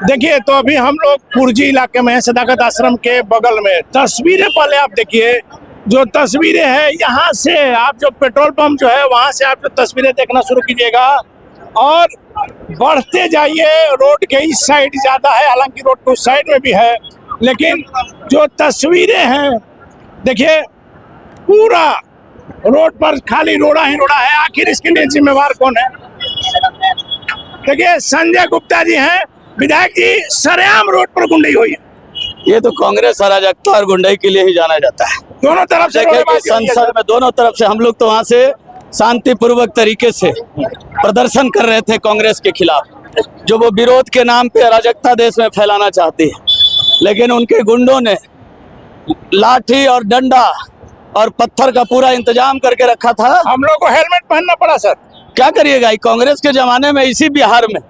देखिए, तो अभी हम लोग पुरजी इलाके में हैं, सदाकत आश्रम के बगल में। तस्वीरें पहले आप देखिए, जो तस्वीरें हैं यहाँ से आप जो पेट्रोल पंप जो है वहां से आप जो तस्वीरें देखना शुरू कीजिएगा और बढ़ते जाइए। रोड के इस साइड ज्यादा है, हालांकि रोड के उस साइड में भी है, लेकिन जो तस्वीरें हैं देखिए, पूरा रोड पर खाली रोड़ा ही रोड़ा है। आखिर इसके लिए जिम्मेवार कौन है? देखिए, संजय गुप्ता जी हैं विधायक जी, सरेआम रोड पर गुंडई हुई है। ये तो कांग्रेस अराजकता और गुंडई के लिए ही जाना जाता है। दोनों तरफ से संसद में दोनों तरफ से हम लोग तो वहाँ से शांतिपूर्वक तरीके से प्रदर्शन कर रहे थे कांग्रेस के खिलाफ, जो वो विरोध के नाम पे अराजकता देश में फैलाना चाहती है। लेकिन उनके गुंडों ने लाठी और डंडा और पत्थर का पूरा इंतजाम करके रखा था। हम लोग को हेलमेट पहनना पड़ा सर। क्या करिएगा, कांग्रेस के जमाने में इसी बिहार में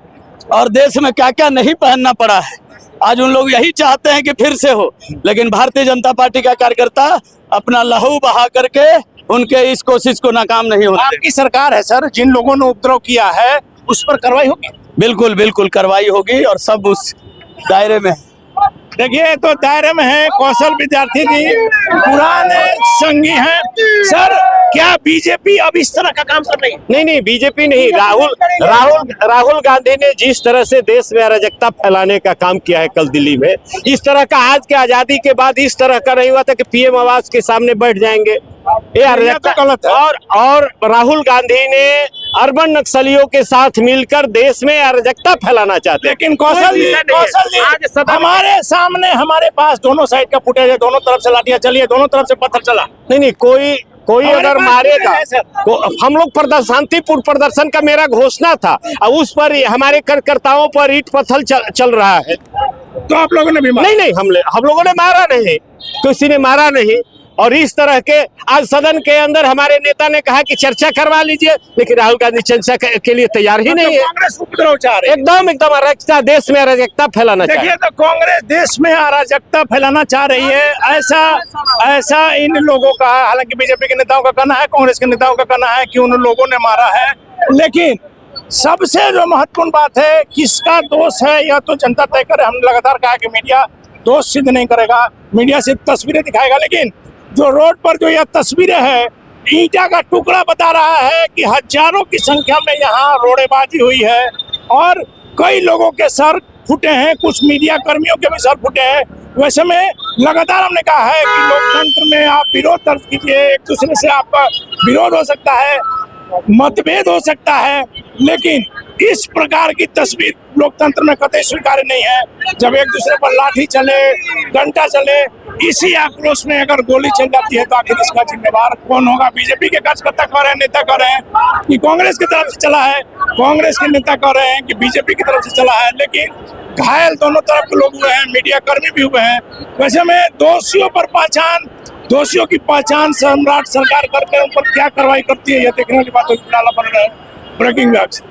और देश में क्या क्या नहीं पहनना पड़ा है। आज उन लोग यही चाहते हैं कि फिर से हो, लेकिन भारतीय जनता पार्टी का कार्यकर्ता अपना लहू बहा करके उनके इस कोशिश को नाकाम नहीं होने। आपकी सरकार है सर, जिन लोगों ने उपद्रव किया है उस पर कार्रवाई होगी? बिल्कुल बिल्कुल कार्रवाई होगी और सब उस दायरे में। देखिए, तो दायरे में है कौशल विद्यार्थी जी, पुराने संगी हैं सर। क्या बीजेपी अब इस तरह का काम कर रही है? नहीं, बीजेपी नहीं, राहुल गांधी ने जिस तरह से देश में अराजकता फैलाने का काम किया है कल दिल्ली में, इस तरह का आज के आजादी के बाद इस तरह का नहीं हुआ था कि पीएम आवास के सामने बैठ जाएंगे। ये अराजकता गलत है। और राहुल गांधी ने अर्बन नक्सलियों के साथ मिलकर देश में अराजकता फैलाना चाहते हैं। लेकिन कौशल जी हमारे सामने, हमारे पास दोनों साइड का फुटेज है, दोनों तरफ से लाठियां चली है, दोनों तरफ से पत्थर चला। नहीं, कोई अगर मारेगा, हम लोग शांतिपूर्ण प्रदर्शन का मेरा घोषणा था और उस पर हमारे कार्यकर्ताओं पर ईंट पत्थर चल रहा है। तो आप लोगों ने भी मारा? नहीं, हम लोगों ने मारा नहीं, किसी ने मारा नहीं। और इस तरह के आज सदन के अंदर हमारे नेता ने कहा कि चर्चा करवा लीजिए, लेकिन राहुल गांधी चर्चा के लिए तैयार ही नहीं है। कांग्रेस उपद्रव चाह रही है, एकदम अराजकता, देश में अराजकता फैलाना चाह रही है। देखिए, तो कांग्रेस देश में अराजकता फैलाना चाह रही है, ऐसा इन लोगों का, हालांकि बीजेपी के नेताओं का कहना है, कांग्रेस के नेताओं का कहना है कि उन लोगों ने मारा है। लेकिन सबसे जो महत्वपूर्ण बात है, किसका दोष है यह तो जनता तय करे। हमने लगातार कहा कि मीडिया दोष सिद्ध नहीं करेगा, मीडिया सिर्फ तस्वीरें दिखाएगा। लेकिन जो रोड पर जो यह तस्वीरें है, ईंटा का टुकड़ा बता रहा है कि हजारों की संख्या में यहाँ रोड़ेबाजी हुई है और कई लोगों के सर फूटे हैं, कुछ मीडिया कर्मियों के भी सर फूटे हैं। वैसे में लगातार हमने कहा है कि लोकतंत्र में आप विरोध दर्ज कीजिए, एक दूसरे से आपका विरोध हो सकता है, मतभेद हो सकता है, लेकिन इस प्रकार की तस्वीर लोकतंत्र में कतई स्वीकार्य नहीं है। जब एक दूसरे पर लाठी चले, डंडा चले, इसी आक्रोश में अगर गोली चल जाती है तो आखिर इसका जिम्मेवार कौन होगा? बीजेपी के कार्यकर्ता कह रहे हैं, नेता कह रहे हैं कि कांग्रेस की तरफ से चला है, कांग्रेस के नेता कह रहे हैं कि बीजेपी की तरफ से चला है, लेकिन घायल दोनों तरफ के लोग हुए हैं, मीडिया कर्मी भी हुए हैं। वैसे में दोषियों की पहचान सम्राट सरकार करके उन पर क्या कार्रवाई करती है, यह देखने वाली बात होगी। Breaking news.